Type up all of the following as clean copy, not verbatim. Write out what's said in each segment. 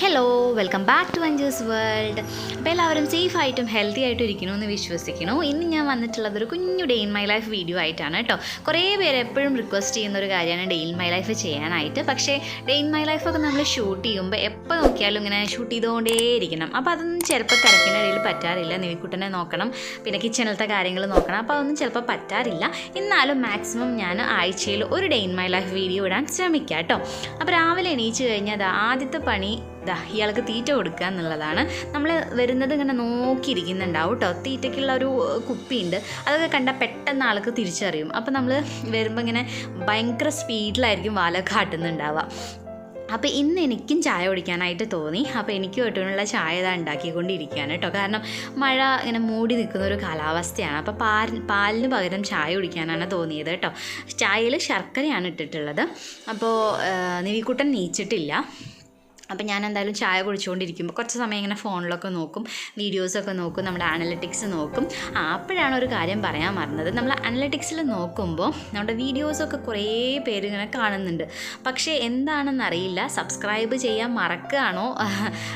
Hello welcome back to Anju's world. അപ്പോൾ എല്ലാവരും സേഫായിട്ടും healthy ആയിട്ടും ഇരിക്കണമെന്ന് വിശ്വസിക്കുന്നു. ഇന്ന് ഞാൻ വന്നിട്ടുള്ളത് ഒരു കുഞ്ഞു day in my life video ആയിട്ടാണ് കേട്ടോ. കുറേ പേര് എപ്പോഴും റിക്വസ്റ്റ് ചെയ്യുന്ന ഒരു കാര്യമാണ് ഡേ ഇൻ മൈ ലൈഫ് ചെയ്യാനായിട്ട്. പക്ഷേ ഡേ ഇൻ മൈ ലൈഫൊക്കെ നമ്മൾ ഷൂട്ട് ചെയ്യുമ്പോൾ എപ്പോൾ നോക്കിയാലും ഇങ്ങനെ ഷൂട്ട് ചെയ്തുകൊണ്ടേയിരിക്കണം. അപ്പോൾ അതൊന്നും ചിലപ്പോൾ തിരക്കിൻ്റെ ഇടയിൽ പറ്റാറില്ല. നിവിക്കുട്ടനെ നോക്കണം, പിന്നെ കിച്ചണിലത്തെ കാര്യങ്ങൾ നോക്കണം. അപ്പോൾ അതൊന്നും ചിലപ്പോൾ പറ്റാറില്ല. എന്നാലും മാക്സിമം ഞാൻ ആഴ്ചയിൽ ഒരു day in my life video ഇടാൻ ശ്രമിക്കാം കേട്ടോ. അപ്പോൾ രാവിലെ എണീച്ച് കഴിഞ്ഞാൽ ആദ്യത്തെ പണി ഇയാൾക്ക് തീറ്റ കൊടുക്കുക എന്നുള്ളതാണ്. നമ്മൾ വരുന്നത് ഇങ്ങനെ നോക്കിയിരിക്കുന്നുണ്ടാവും കേട്ടോ. തീറ്റയ്ക്കുള്ള ഒരു കുപ്പിയുണ്ട്, അതൊക്കെ കണ്ടാൽ പെട്ടെന്ന് ആൾക്ക് തിരിച്ചറിയും. അപ്പോൾ നമ്മൾ വരുമ്പോൾ ഇങ്ങനെ ഭയങ്കര സ്പീഡിലായിരിക്കും വാലൊക്കെ ആട്ടുന്നുണ്ടാവുക. അപ്പോൾ ഇന്ന് എനിക്കും ചായ കുടിക്കാനായിട്ട് തോന്നി. അപ്പോൾ എനിക്ക് കിട്ടാനുള്ള ചായ ഇതാ ഉണ്ടാക്കിക്കൊണ്ടിരിക്കുകയാണ് കേട്ടോ. കാരണം മഴ ഇങ്ങനെ മൂടി നിൽക്കുന്ന ഒരു കാലാവസ്ഥയാണ്. അപ്പോൾ പാലിന് പകരം ചായ കുടിക്കാനാണ് തോന്നിയത് കേട്ടോ. ചായയിൽ ശർക്കരയാണ് ഇട്ടിട്ടുള്ളത്. അപ്പോൾ നിവിക്കുട്ടൻ നീച്ചിട്ടില്ല. അപ്പം ഞാൻ എന്തായാലും ചായ കുടിച്ചുകൊണ്ടിരിക്കുമ്പോൾ കുറച്ച് സമയം ഇങ്ങനെ ഫോണിലൊക്കെ നോക്കും, വീഡിയോസൊക്കെ നോക്കും, നമ്മുടെ അനലറ്റിക്സ് നോക്കും. അപ്പോഴാണ് ഒരു കാര്യം പറയാൻ മറന്നത്. നമ്മൾ അനലറ്റിക്സിൽ നോക്കുമ്പോൾ നമ്മുടെ വീഡിയോസൊക്കെ കുറേ പേര് ഇങ്ങനെ കാണുന്നുണ്ട്. പക്ഷേ എന്താണെന്നറിയില്ല, സബ്സ്ക്രൈബ് ചെയ്യാൻ മറക്കുകയാണോ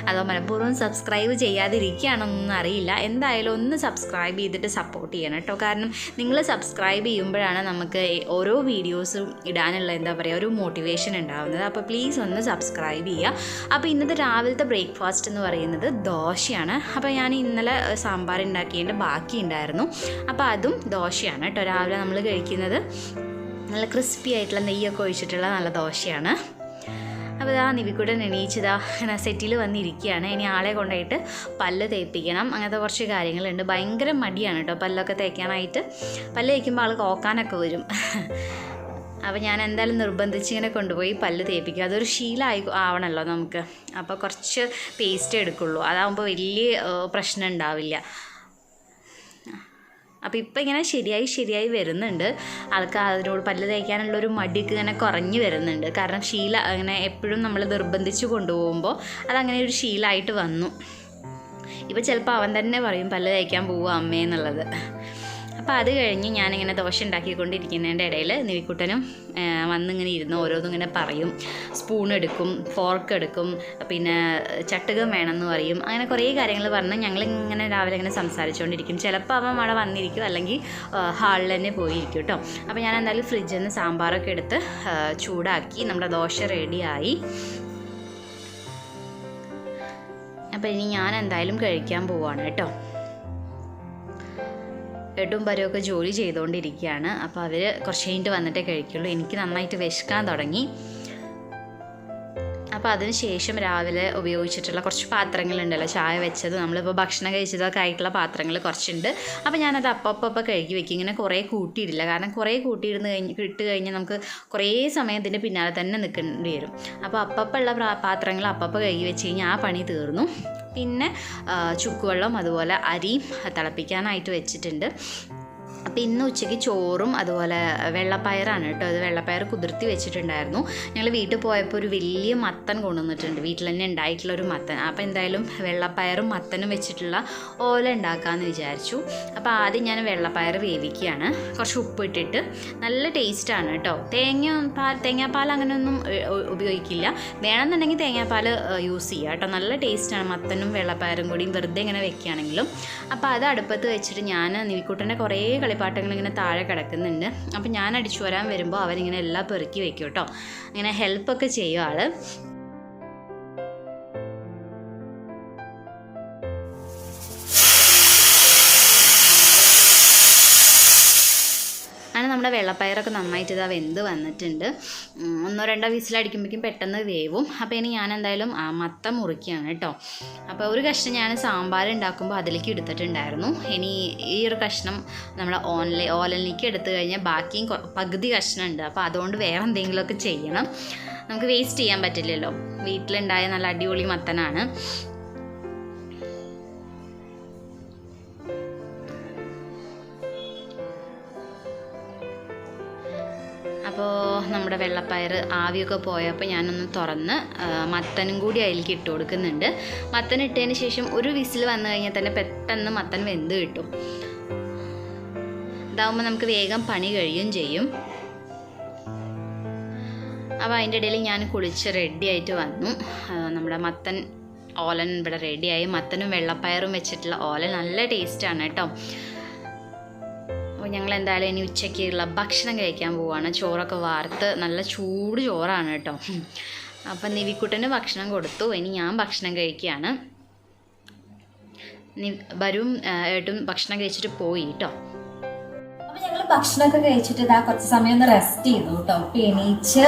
അതോ മനഃപൂർവ്വം സബ്സ്ക്രൈബ് ചെയ്യാതിരിക്കുകയാണോ എന്നൊന്നും അറിയില്ല. എന്തായാലും ഒന്ന് സബ്സ്ക്രൈബ് ചെയ്തിട്ട് സപ്പോർട്ട് ചെയ്യണം കേട്ടോ. കാരണം നിങ്ങൾ സബ്സ്ക്രൈബ് ചെയ്യുമ്പോഴാണ് നമുക്ക് ഓരോ വീഡിയോസും ഇടാനുള്ള എന്താ പറയുക ഒരു മോട്ടിവേഷൻ ഉണ്ടാകുന്നത്. അപ്പോൾ പ്ലീസ് ഒന്ന് സബ്സ്ക്രൈബ് ചെയ്യുക. അപ്പോൾ ഇന്നത്തെ രാവിലത്തെ ബ്രേക്ക്ഫാസ്റ്റ് എന്ന് പറയുന്നത് ദോശയാണ്. അപ്പോൾ ഞാൻ ഇന്നലെ സാമ്പാർ ഉണ്ടാക്കിയതിൻ്റെ ബാക്കി ഉണ്ടായിരുന്നു. അപ്പോൾ അതും ദോശയാണ് കേട്ടോ രാവിലെ നമ്മൾ കഴിക്കുന്നത്. നല്ല ക്രിസ്പി ആയിട്ടുള്ള നെയ്യൊക്കെ ഒഴിച്ചിട്ടുള്ള നല്ല ദോശയാണ്. അപ്പോൾ ഇതാ നിവിക്കുട്ടൻ എണീച്ചതാ സെറ്റിൽ വന്നിരിക്കുകയാണ്. ഇനി ആളെ കൊണ്ടുപോയിട്ട് പല്ല് തേപ്പിക്കണം, അങ്ങനത്തെ കുറച്ച് കാര്യങ്ങളുണ്ട്. ഭയങ്കര മടിയാണ് കേട്ടോ പല്ലൊക്കെ തേക്കാനായിട്ട്. പല്ല് തേക്കുമ്പോൾ ആൾ കോക്കാനൊക്കെ വരും. അപ്പോൾ ഞാൻ എന്തായാലും നിർബന്ധിച്ച് ഇങ്ങനെ കൊണ്ടുപോയി പല്ല് തേപ്പിക്കുക. അതൊരു ആവണമല്ലോ നമുക്ക്. അപ്പോൾ കുറച്ച് പേസ്റ്റ് എടുക്കുള്ളൂ, അതാകുമ്പോൾ വലിയ പ്രശ്നം ഉണ്ടാവില്ല. അപ്പോൾ ഇപ്പം ഇങ്ങനെ ശരിയായി വരുന്നുണ്ട്. ആൾക്ക് അതിനോട് പല്ല് തേക്കാനുള്ളൊരു മടിയൊക്കെ ഇങ്ങനെ കുറഞ്ഞു വരുന്നുണ്ട്. കാരണം അങ്ങനെ എപ്പോഴും നമ്മൾ നിർബന്ധിച്ച് കൊണ്ടുപോകുമ്പോൾ അതങ്ങനെ ഒരു ശീലമായിട്ട് വന്നു. ഇപ്പോൾ ചിലപ്പോൾ അവൻ തന്നെ പറയും പല്ല് തേക്കാൻ പോവുക അമ്മേ എന്നുള്ളത്. അപ്പോൾ അത് കഴിഞ്ഞ് ഞാനിങ്ങനെ ദോശ ഉണ്ടാക്കിക്കൊണ്ടിരിക്കുന്നതിൻ്റെ ഇടയിൽ നിവിക്കുട്ടനും വന്നിങ്ങനെ ഇരുന്ന് ഓരോന്നും ഇങ്ങനെ പറയും. സ്പൂൺ എടുക്കും, ഫോർക്ക് എടുക്കും, പിന്നെ ചട്ടുകം വേണമെന്ന് പറയും. അങ്ങനെ കുറേ കാര്യങ്ങൾ പറഞ്ഞ് ഞങ്ങളിങ്ങനെ രാവിലെ ഇങ്ങനെ സംസാരിച്ചുകൊണ്ടിരിക്കും. ചിലപ്പോൾ അവൻ അവിടെ വന്നിരിക്കും, അല്ലെങ്കിൽ ഹാളിൽ തന്നെ പോയിരിക്കും കേട്ടോ. അപ്പോൾ ഞാൻ എന്തായാലും ഫ്രിഡ്ജിൽ നിന്ന് സാമ്പാറൊക്കെ എടുത്ത് ചൂടാക്കി നമ്മുടെ ദോശ റെഡിയായി. അപ്പോൾ ഇനി ഞാൻ എന്തായാലും കഴിക്കാൻ പോവാണ് കേട്ടോ. എട്ടും പരമൊക്കെ ജോലി ചെയ്തുകൊണ്ടിരിക്കുകയാണ്. അപ്പോൾ അവർ കുറച്ച് കഴിഞ്ഞിട്ട് വന്നിട്ടേ കഴിക്കുള്ളൂ. എനിക്ക് നന്നായിട്ട് വിശക്കാൻ തുടങ്ങി. അപ്പോൾ അതിന് ശേഷം രാവിലെ ഉപയോഗിച്ചിട്ടുള്ള കുറച്ച് പാത്രങ്ങളുണ്ടല്ലോ, ചായ വെച്ചത് നമ്മളിപ്പോൾ ഭക്ഷണം കഴിച്ചതൊക്കെ ആയിട്ടുള്ള പാത്രങ്ങൾ കുറച്ചുണ്ട്. അപ്പോൾ ഞാനത് അപ്പം കഴുകി വെക്കും. ഇങ്ങനെ കുറേ കൂട്ടിയിടില്ല, കാരണം കുറേ ഇട്ട് കഴിഞ്ഞാൽ നമുക്ക് കുറേ സമയം ഇതിൻ്റെ പിന്നാലെ തന്നെ നിൽക്കേണ്ടി വരും. അപ്പോൾ ഉള്ള പാത്രങ്ങൾ കഴുകി വെച്ച് കഴിഞ്ഞാൽ ആ പണി തീർന്നു. പിന്നെ ചുക്കുവെള്ളം അതുപോലെ അരിയും തിളപ്പിക്കാനായിട്ട് വെച്ചിട്ടുണ്ട്. അപ്പോൾ ഇന്ന് ഉച്ചയ്ക്ക് ചോറും അതുപോലെ വെള്ളപ്പയറാണ് കേട്ടോ. അത് വെള്ളപ്പയർ കുതിർത്തി വെച്ചിട്ടുണ്ടായിരുന്നു. ഞങ്ങൾ വീട്ടിൽ പോയപ്പോൾ ഒരു വലിയ മത്തൻ കൊണ്ടുവന്നിട്ടുണ്ട്, വീട്ടിൽ തന്നെ ഉണ്ടായിട്ടുള്ളൊരു മത്തൻ. അപ്പോൾ എന്തായാലും വെള്ളപ്പയറും മത്തനും വെച്ചിട്ടുള്ള ഓല ഉണ്ടാക്കാമെന്ന് വിചാരിച്ചു. അപ്പോൾ ആദ്യം ഞാൻ വെള്ളപ്പയർ വേവിക്കുകയാണ്, കുറച്ച് ഉപ്പിട്ടിട്ട്. നല്ല ടേസ്റ്റാണ് കേട്ടോ. തേങ്ങാപ്പാൽ അങ്ങനെയൊന്നും ഉപയോഗിക്കില്ല. വേണമെന്നുണ്ടെങ്കിൽ തേങ്ങാപ്പാൽ യൂസ് ചെയ്യുക കേട്ടോ. നല്ല ടേസ്റ്റാണ് മത്തനും വെള്ളപ്പയറും കൂടി വെറുതെ ഇങ്ങനെ വെക്കുകയാണെങ്കിലും. അപ്പോൾ അത് അടുപ്പത്ത് വെച്ചിട്ട് ഞാൻ നിവിക്കുട്ടൻ്റെ കുറേ കളിപ്പാട്ടങ്ങൾ ഇങ്ങനെ താഴെ കിടക്കുന്നുണ്ട്. അപ്പം ഞാൻ അടിച്ചു വരാൻ വരുമ്പോൾ അവരിങ്ങനെ എല്ലാം പെറുക്കി വെക്കും കേട്ടോ. അങ്ങനെ ഹെൽപ്പൊക്കെ ചെയ്യും ആൾ. അങ്ങനെ നമ്മുടെ വെള്ളപ്പയറൊക്കെ നന്നായിട്ട് ഇതാ വെന്ത് വന്നിട്ടുണ്ട്. 1-2 വിസിലടിക്കുമ്പോഴേക്കും പെട്ടെന്ന് വേവും. അപ്പോൾ ഇനി ഞാൻ എന്തായാലും മത്തം മുറിക്കുകയാണ് കേട്ടോ. അപ്പോൾ ഒരു കഷ്ണം ഞാൻ സാമ്പാർ ഉണ്ടാക്കുമ്പോൾ അതിലേക്ക് എടുത്തിട്ടുണ്ടായിരുന്നു. ഇനി ഈ ഒരു കഷ്ണം നമ്മൾ ഓലനിലേക്ക് എടുത്തു കഴിഞ്ഞാൽ ബാക്കിയും പകുതി കഷ്ണം ഉണ്ട്. അപ്പോൾ അതുകൊണ്ട് വേറെ എന്തെങ്കിലുമൊക്കെ ചെയ്യണം, നമുക്ക് വേസ്റ്റ് ചെയ്യാൻ പറ്റില്ലല്ലോ. വീട്ടിലുണ്ടായ നല്ല അടിപൊളി മത്തനാണ്. അപ്പോൾ നമ്മുടെ വെള്ളപ്പയർ ആവിയൊക്കെ പോയപ്പോൾ ഞാനൊന്ന് തുറന്ന് മത്തനും കൂടി അതിലേക്ക് ഇട്ട് കൊടുക്കുന്നുണ്ട്. മത്തൻ ഇട്ടതിന് ശേഷം ഒരു വിസിൽ വന്നു കഴിഞ്ഞാൽ തന്നെ പെട്ടെന്ന് മത്തൻ വെന്ത് കിട്ടും. ഇതാവുമ്പോൾ നമുക്ക് വേഗം പണി കഴിയുകയും ചെയ്യും. അപ്പോൾ അതിൻ്റെ ഇടയിൽ ഞാൻ കുളിച്ച് റെഡി ആയിട്ട് വന്നു. നമ്മുടെ മത്തൻ ഓലൻ ഇവിടെ റെഡിയായി. മത്തനും വെള്ളപ്പയറും വെച്ചിട്ടുള്ള ഓലൻ നല്ല ടേസ്റ്റാണ് കേട്ടോ. അപ്പോൾ ഞങ്ങൾ എന്തായാലും ഇനി ഉച്ചയ്ക്കുള്ള ഭക്ഷണം കഴിക്കാൻ പോവുകയാണ്. ചോറൊക്കെ വാർത്ത് നല്ല ചൂട് ചോറാണ് കേട്ടോ. അപ്പം നിവിക്കുട്ടന് ഭക്ഷണം കൊടുത്തു. ഇനി ഞാൻ ഭക്ഷണം കഴിക്കുകയാണ്. വരും ഏട്ടും ഭക്ഷണം കഴിച്ചിട്ട് പോയി കേട്ടോ. ഞങ്ങൾ ഭക്ഷണമൊക്കെ കഴിച്ചിട്ട് ഇതാ കുറച്ച് സമയം ഒന്ന് റെസ്റ്റ് ചെയ്തു കേട്ടോ. ഇപ്പൊ എണീച്ച്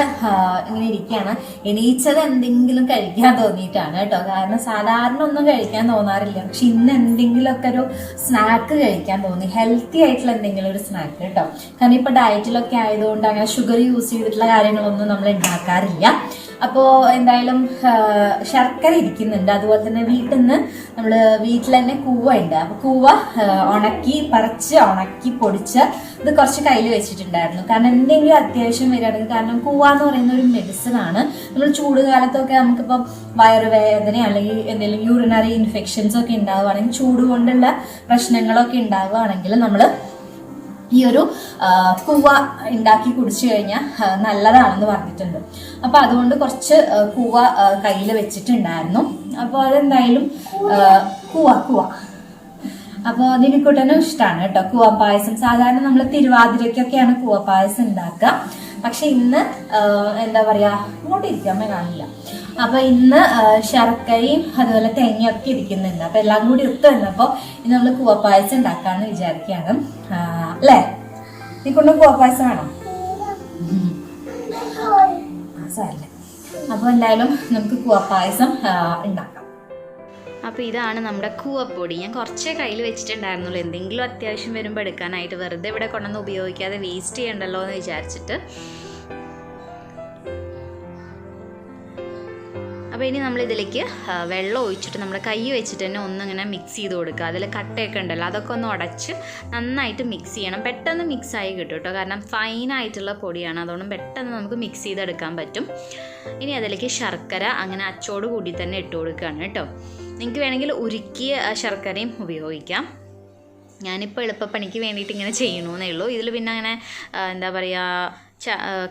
ഇങ്ങനെ ഇരിക്കുകയാണ്. എണീച്ചത് എന്തെങ്കിലും കഴിക്കാൻ തോന്നിയിട്ടാണ് കേട്ടോ. കാരണം സാധാരണ ഒന്നും കഴിക്കാൻ തോന്നാറില്ല, പക്ഷെ ഇന്ന് എന്തെങ്കിലുമൊക്കെ ഒരു സ്നാക്ക് കഴിക്കാൻ തോന്നി. ഹെൽത്തി ആയിട്ടുള്ള എന്തെങ്കിലും ഒരു സ്നാക്ക് കേട്ടോ. കാരണം ഇപ്പൊ ഡയറ്റിലൊക്കെ ആയതുകൊണ്ട് അങ്ങനെ ഷുഗർ യൂസ് ചെയ്തിട്ടുള്ള കാര്യങ്ങളൊന്നും നമ്മൾ ഉണ്ടാക്കാറില്ല. അപ്പോൾ എന്തായാലും ശർക്കര ഇരിക്കുന്നുണ്ട്. അതുപോലെ തന്നെ വീട്ടിൽ തന്നെ കൂവ ഉണ്ട്. അപ്പൊ കൂവ പറിച്ച് ഉണക്കി പൊടിച്ച് ഇത് കുറച്ച് കയ്യിൽ വെച്ചിട്ടുണ്ടായിരുന്നു. കാരണം എന്തെങ്കിലും അത്യാവശ്യം വരികയാണെങ്കിൽ, കാരണം കൂവ എന്ന് പറയുന്ന ഒരു മെഡിസിൻ ആണ്. നമ്മൾ ചൂട് കാലത്തൊക്കെ നമുക്കിപ്പം വയറുവേദന അല്ലെങ്കിൽ എന്തെങ്കിലും യൂറിനറി ഇൻഫെക്ഷൻസ് ഒക്കെ ഉണ്ടാവുകയാണെങ്കിൽ, ചൂട് കൊണ്ടുള്ള പ്രശ്നങ്ങളൊക്കെ ഉണ്ടാവുകയാണെങ്കിൽ നമ്മൾ ഈ ഒരു കൂവ ഉണ്ടാക്കി കുടിച്ചു കഴിഞ്ഞാൽ നല്ലതാണെന്ന് പറഞ്ഞിട്ടുണ്ട്. അപ്പൊ അതുകൊണ്ട് കുറച്ച് കൂവ കയ്യിൽ വെച്ചിട്ടുണ്ടായിരുന്നു. അപ്പോൾ അതെന്തായാലും കൂവ അപ്പോൾ നിവിക്കുട്ടനും ഇഷ്ടമാണ് കേട്ടോ കൂവ പായസം. സാധാരണ നമ്മൾ തിരുവാതിരയ്ക്കൊക്കെയാണ് കൂവ പായസം ഉണ്ടാക്കുക. പക്ഷെ ഇന്ന് എന്താ പറയാ, ഇങ്ങോട്ട് ഇരിക്കാൻ കാണില്ല. അപ്പൊ ഇന്ന് ശർക്കരയും അതുപോലെ തേങ്ങയൊക്കെ ഇരിക്കുന്നുണ്ട്. അപ്പൊ എല്ലാം കൂടി ഒത്തു വന്നപ്പോ ഇന്ന് നമ്മൾ കൂവപ്പായസം ഉണ്ടാക്കാന്ന് വിചാരിക്കുകയാണ്. അല്ലേ, നീ കൊണ്ട് കൂവപ്പായസം വേണം? സാരല്ലേ. അപ്പൊ എന്തായാലും നമുക്ക് കൂവപ്പായസം ഉണ്ടാക്കാം. അപ്പോൾ ഇതാണ് നമ്മുടെ കൂവപ്പൊടി. ഞാൻ കുറച്ചേ കയ്യിൽ വെച്ചിട്ടുണ്ടായിരുന്നുള്ളൂ, എന്തെങ്കിലും അത്യാവശ്യം വരുമ്പോൾ എടുക്കാനായിട്ട്. വെറുതെ ഇവിടെ കൊണ്ടുവന്ന് ഉപയോഗിക്കാതെ വേസ്റ്റ് ചെയ്യണ്ടല്ലോ എന്ന് വിചാരിച്ചിട്ട്. അപ്പോൾ ഇനി നമ്മളിതിലേക്ക് വെള്ളം ഒഴിച്ചിട്ട് നമ്മുടെ കൈ വെച്ചിട്ട് തന്നെ ഒന്നിങ്ങനെ മിക്സ് ചെയ്ത് കൊടുക്കുക. അതിൽ കട്ടയൊക്കെ ഉണ്ടല്ലോ, അതൊക്കെ ഒന്ന് ഉടച്ച് നന്നായിട്ട് മിക്സ് ചെയ്യണം. പെട്ടെന്ന് മിക്സായി കിട്ടും കേട്ടോ, കാരണം ഫൈനായിട്ടുള്ള പൊടിയാണ്. അതുകൊണ്ട് പെട്ടെന്ന് നമുക്ക് മിക്സ് ചെയ്തെടുക്കാൻ പറ്റും. ഇനി അതിലേക്ക് ശർക്കര അങ്ങനെ അച്ചോട് കൂടി തന്നെ ഇട്ട് കൊടുക്കുകയാണ് കേട്ടോ. നിങ്ങൾക്ക് വേണമെങ്കിൽ ഉരുക്കിയ ശർക്കരയും ഉപയോഗിക്കാം. ഞാനിപ്പോൾ എളുപ്പപ്പണിക്ക് വേണ്ടിയിട്ട് ഇങ്ങനെ ചെയ്യണമെന്നേ ഉള്ളൂ. ഇതിൽ പിന്നെ അങ്ങനെ എന്താ പറയുക,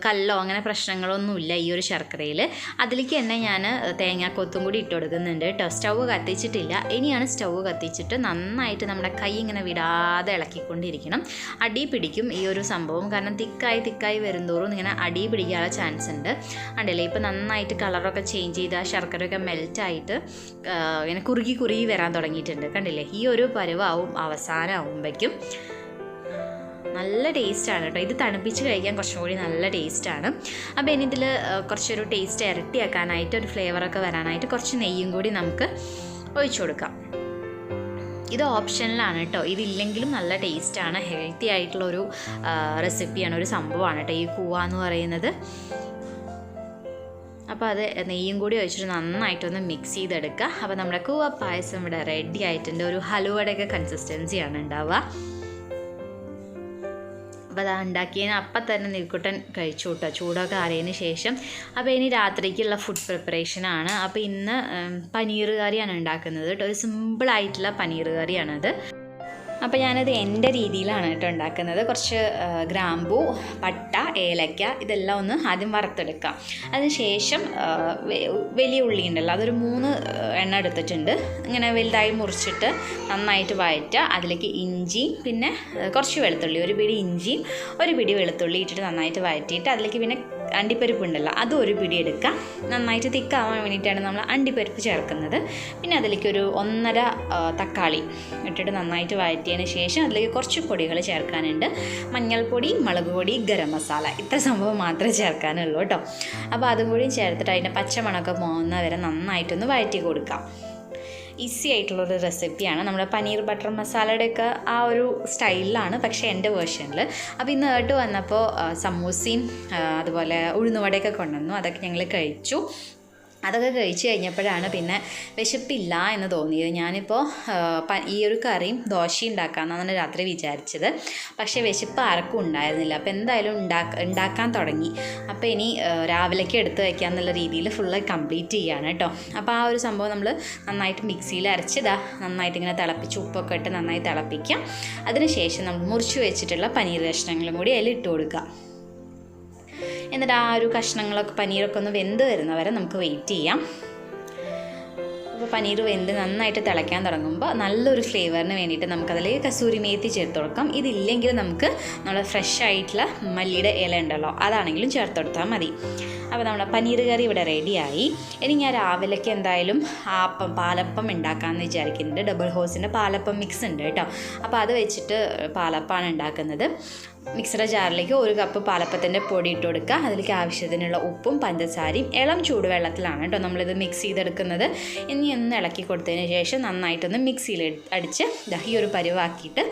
കല്ലോ അങ്ങനെ പ്രശ്നങ്ങളൊന്നുമില്ല ഈ ഒരു ശർക്കരയിൽ. അതിലേക്ക് തന്നെ ഞാൻ തേങ്ങാക്കൊത്തും കൂടി ഇട്ട് കൊടുക്കുന്നുണ്ട് കേട്ടോ. സ്റ്റൗവ് കത്തിച്ചിട്ടില്ല. ഇനിയാണ് സ്റ്റൗവ് കത്തിച്ചിട്ട് നന്നായിട്ട് നമ്മുടെ കൈ ഇങ്ങനെ വിടാതെ ഇളക്കിക്കൊണ്ടിരിക്കണം. അടി പിടിക്കും ഈ ഒരു സംഭവം, കാരണം തിക്കായി വരുന്തോറും ഇങ്ങനെ അടി പിടിക്കാനുള്ള ചാൻസ് ഉണ്ട്. ഉണ്ടല്ലേ, ഇപ്പം നന്നായിട്ട് കളറൊക്കെ ചേഞ്ച് ചെയ്ത് ആ ശർക്കരയൊക്കെ മെൽറ്റായിട്ട് ഇങ്ങനെ കുറുകി വരാൻ തുടങ്ങിയിട്ടുണ്ട്. കണ്ടില്ലേ, ഈ ഒരു പരുവാവും അവസാനമാകുമ്പോഴേക്കും. നല്ല ടേസ്റ്റാണ് കേട്ടോ. ഇത് തണുപ്പിച്ച് കഴിക്കാൻ കുറച്ചും കൂടി നല്ല ടേസ്റ്റാണ്. അപ്പോൾ ഇനി ഇതിൽ കുറച്ചൊരു ടേസ്റ്റ് ഇരട്ടിയാക്കാനായിട്ട്, ഒരു ഫ്ലേവറൊക്കെ വരാനായിട്ട് കുറച്ച് നെയ്യും കൂടി നമുക്ക് ഒഴിച്ചു കൊടുക്കാം. ഇത് ഓപ്ഷനിലാണ് കേട്ടോ. ഇതില്ലെങ്കിലും നല്ല ടേസ്റ്റാണ്. ഹെൽത്തി ആയിട്ടുള്ളൊരു റെസിപ്പിയാണ്, ഒരു സംഭവമാണ് കേട്ടോ ഈ കൂവ എന്ന് പറയുന്നത്. അപ്പോൾ അത് നെയ്യും കൂടി ഒഴിച്ചിട്ട് നന്നായിട്ടൊന്ന് മിക്സ് ചെയ്തെടുക്കുക. അപ്പോൾ നമ്മുടെ കൂവ പായസം ഇവിടെ റെഡി ആയിട്ടുണ്ട്. ഒരു ഹലുവയുടെയൊക്കെ കൺസിസ്റ്റൻസിയാണ് ഉണ്ടാവുക. അപ്പോൾ അത് ഉണ്ടാക്കിയതിന് അപ്പം തന്നെ നിവിക്കുട്ടൻ കഴിച്ചു കേട്ടോ, ചൂടൊക്കെ അറിയതിന് ശേഷം. അപ്പോൾ ഇനി രാത്രിക്കുള്ള ഫുഡ് പ്രിപ്പറേഷനാണ്. അപ്പോൾ ഇന്ന് പനീർ കറിയാണ് ഉണ്ടാക്കുന്നത് കേട്ടോ. ഒരു സിമ്പിളായിട്ടുള്ള പനീർ കറിയാണത്. അപ്പോൾ ഞാനത് എൻ്റെ രീതിയിലാണ് കേട്ടോ ഉണ്ടാക്കുന്നത്. കുറച്ച് ഗ്രാമ്പൂ, പട്ട, ഏലക്ക ഇതെല്ലാം ഒന്ന് ആദ്യം വറുത്തെടുക്കാം. അതിനുശേഷം വലിയ ഉള്ളി ഉണ്ടല്ലോ, അതൊരു 3 എണ്ണ എടുത്തിട്ടുണ്ട്. ഇങ്ങനെ വലുതായി മുറിച്ചിട്ട് നന്നായിട്ട് വഴറ്റുക. അതിലേക്ക് ഇഞ്ചിയും പിന്നെ കുറച്ച് വെളുത്തുള്ളി, ഒരു പിടി ഇഞ്ചിയും ഒരു പിടി വെളുത്തുള്ളി ഇട്ടിട്ട് നന്നായിട്ട് വഴറ്റിയിട്ട് അതിലേക്ക് പിന്നെ അണ്ടിപ്പരിപ്പ് ഉണ്ടല്ലോ, അതും ഒരു പിടി എടുക്കാം. നന്നായിട്ട് തിക്കാവാൻ വേണ്ടിയിട്ടാണ് നമ്മൾ അണ്ടിപ്പരിപ്പ് ചേർക്കുന്നത്. പിന്നെ അതിലേക്ക് ഒരു 1.5 തക്കാളി ഇട്ടിട്ട് നന്നായിട്ട് വഴറ്റിയതിന് ശേഷം അതിലേക്ക് കുറച്ച് പൊടികൾ ചേർക്കാനുണ്ട്. മഞ്ഞൾപ്പൊടി, മുളക് പൊടി, ഗരം മസാല, ഇത്ര സംഭവം മാത്രമേ ചേർക്കാനുള്ളൂ കേട്ടോ. അപ്പോൾ അതും കൂടി ചേർത്തിട്ട് അതിൻ്റെ പച്ചമണമൊക്കെ പോകുന്ന വരെ നന്നായിട്ടൊന്ന് വഴറ്റി കൊടുക്കാം. ഈസി ആയിട്ടുള്ളൊരു റെസിപ്പിയാണ്. നമ്മുടെ പനീർ ബട്ടർ മസാലയുടെയൊക്കെ ആ ഒരു സ്റ്റൈലിലാണ്, പക്ഷേ എൻ്റെ വേർഷനിൽ. അപ്പോൾ ഇന്ന് കേട്ട് വന്നപ്പോൾ സമൂസയും അതുപോലെ ഉഴുന്നുവടയൊക്കെ കൊണ്ടുവന്നു. അതൊക്കെ ഞങ്ങൾ കഴിച്ചു. അതൊക്കെ കഴിച്ച് കഴിഞ്ഞപ്പോഴാണ് പിന്നെ വിശപ്പില്ല എന്ന് തോന്നിയത്. ഞാനിപ്പോൾ ഈ ഒരു കറിയും ദോശയും ഉണ്ടാക്കാമെന്നാണ് രാത്രി വിചാരിച്ചത്. പക്ഷേ വിശപ്പ് ആർക്കും ഉണ്ടായിരുന്നില്ല. അപ്പോൾ എന്തായാലും ഉണ്ടാക്കാൻ തുടങ്ങി. അപ്പോൾ ഇനി രാവിലേക്ക് എടുത്ത് വയ്ക്കുക എന്നുള്ള രീതിയിൽ ഫുള്ള് കംപ്ലീറ്റ് ചെയ്യുകയാണ് കേട്ടോ. അപ്പോൾ ആ ഒരു സംഭവം നമ്മൾ നന്നായിട്ട് മിക്സിയിൽ അരച്ചതാ നന്നായിട്ട് ഇങ്ങനെ തിളപ്പിച്ച് ഉപ്പൊക്കെ ഇട്ട് നന്നായി തിളപ്പിക്കാം. അതിനുശേഷം നമ്മൾ മുറിച്ച് വെച്ചിട്ടുള്ള പനീർ കഷ്ണങ്ങളും കൂടി അതിൽ ഇട്ട് കൊടുക്കുക. എന്നിട്ട് ആ ഒരു കഷ്ണങ്ങളൊക്കെ പനീരൊക്കെ ഒന്ന് വെന്ത് വരുന്നവരെ നമുക്ക് വെയിറ്റ് ചെയ്യാം. അപ്പോൾ പനീർ വെന്ത് നന്നായിട്ട് തിളയ്ക്കാൻ തുടങ്ങുമ്പോൾ നല്ലൊരു ഫ്ലേവറിന് വേണ്ടിയിട്ട് നമുക്കതിലേക്ക് കസൂരി മേത്തി ചേർത്ത് കൊടുക്കാം. ഇതില്ലെങ്കിൽ നമുക്ക് നമ്മൾ ഫ്രഷ് ആയിട്ടുള്ള മല്ലിയുടെ ഇല ഉണ്ടല്ലോ അതാണെങ്കിലും ചേർത്ത് കൊടുത്താൽ മതി. അപ്പോൾ നമ്മുടെ പനീർ കറി ഇവിടെ റെഡിയായി. ഇനി ഞാൻ രാവിലേക്ക് എന്തായാലും പാലപ്പം ഉണ്ടാക്കാമെന്ന് വിചാരിക്കുന്നുണ്ട്. ഡബിൾ ഹോസിൻ്റെ പാലപ്പം മിക്സ് ഉണ്ട് കേട്ടോ. അപ്പോൾ അത് വെച്ചിട്ട് പാലപ്പമാണ് ഉണ്ടാക്കുന്നത്. മിക്സിയുടെ ജാറിലേക്ക് 1 കപ്പ് പാലപ്പത്തിൻ്റെ പൊടി ഇട്ട് കൊടുക്കുക. അതിലേക്ക് ആവശ്യത്തിനുള്ള ഉപ്പും പഞ്ചസാരയും ഇളം ചൂടുവെള്ളത്തിലാണ് കേട്ടോ നമ്മളിത് മിക്സ് ചെയ്തെടുക്കുന്നത്. ഇനി ഒന്ന് ഇളക്കി കൊടുത്തതിന് ശേഷം നന്നായിട്ടൊന്ന് മിക്സിയിൽ അടിച്ച് ഈ ഒരു പരുവാക്കിയിട്ട്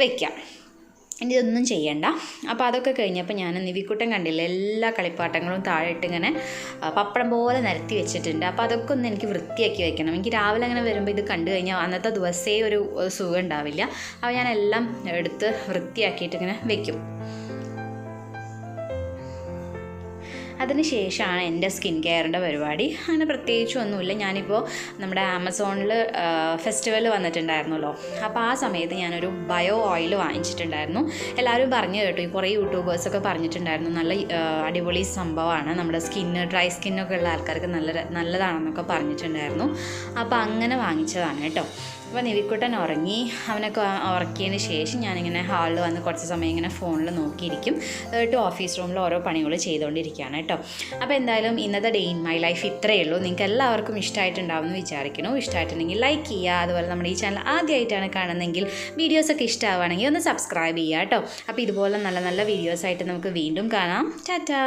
വെക്കാം. ഇനി ഇതൊന്നും ചെയ്യണ്ട. അപ്പോൾ അതൊക്കെ കഴിഞ്ഞപ്പോൾ ഞാൻ നിവിക്കുട്ടൻ കണ്ടില്ല എല്ലാ കളിപ്പാട്ടങ്ങളും താഴെ ഇട്ട് ഇങ്ങനെ പപ്പടം പോലെ നിരത്തി വെച്ചിട്ടുണ്ട്. അപ്പോൾ അതൊക്കെ ഒന്ന് എനിക്ക് വൃത്തിയാക്കി വെക്കണം. എനിക്ക് രാവിലെ അങ്ങനെ വരുമ്പോൾ ഇത് കണ്ടു കഴിഞ്ഞാൽ അന്നത്തെ ദിവസമേ ഒരു സുഖം ഉണ്ടാവില്ല. അപ്പോൾ ഞാൻ എല്ലാം എടുത്ത് വൃത്തിയാക്കിയിട്ട് ഇങ്ങനെ വെക്കും. അതിന് ശേഷമാണ് എൻ്റെ സ്കിൻ കെയറിൻ്റെ പരിപാടി. അങ്ങനെ പ്രത്യേകിച്ചൊന്നുമില്ല. ഞാനിപ്പോൾ നമ്മുടെ ആമസോണിൽ ഫെസ്റ്റിവൽ വന്നിട്ടുണ്ടായിരുന്നല്ലോ. അപ്പോൾ ആ സമയത്ത് ഞാനൊരു ബയോ ഓയിൽ വാങ്ങിച്ചിട്ടുണ്ടായിരുന്നു. എല്ലാവരും പറഞ്ഞു കേട്ടു, കുറേ യൂട്യൂബേഴ്സൊക്കെ പറഞ്ഞിട്ടുണ്ടായിരുന്നു നല്ല അടിപൊളി സംഭവമാണ്, നമ്മുടെ ഡ്രൈ സ്കിന്നൊക്കെ ഉള്ള ആൾക്കാർക്ക് നല്ലതാണെന്നൊക്കെ പറഞ്ഞിട്ടുണ്ടായിരുന്നു. അപ്പോൾ അങ്ങനെ വാങ്ങിച്ചതാണ് കേട്ടോ. അപ്പോൾ നിവിക്കുട്ടൻ ഉറങ്ങി. അവനൊക്കെ ഉറക്കിയതിന് ശേഷം ഞാനിങ്ങനെ ഹാളിൽ വന്ന് കുറച്ച് സമയം ഇങ്ങനെ ഫോണിൽ നോക്കിയിരിക്കും. എന്നിട്ട് ഓഫീസ് റൂമിൽ ഓരോ പണികൾ ചെയ്തുകൊണ്ടിരിക്കുകയാണ് കേട്ടോ. അപ്പോൾ എന്തായാലും ഇന്നത്തെ ഡേ ഇൻ മൈ ലൈഫ് ഇത്രയേ ഉള്ളൂ. നിങ്ങൾക്ക് എല്ലാവർക്കും ഇഷ്ടമായിട്ടുണ്ടാവുമെന്ന് വിചാരിക്കുന്നു. ഇഷ്ടമായിട്ടുണ്ടെങ്കിൽ ലൈക്ക് ചെയ്യുക. അതുപോലെ നമ്മുടെ ഈ ചാനൽ ആദ്യമായിട്ടാണ് കാണുന്നതെങ്കിൽ വീഡിയോസൊക്കെ ഇഷ്ടമാവുകയാണെങ്കിൽ ഒന്ന് സബ്സ്ക്രൈബ് ചെയ്യുക കേട്ടോ. അപ്പോൾ ഇതുപോലെ നല്ല നല്ല വീഡിയോസായിട്ട് നമുക്ക് വീണ്ടും കാണാം. ടാറ്റാ.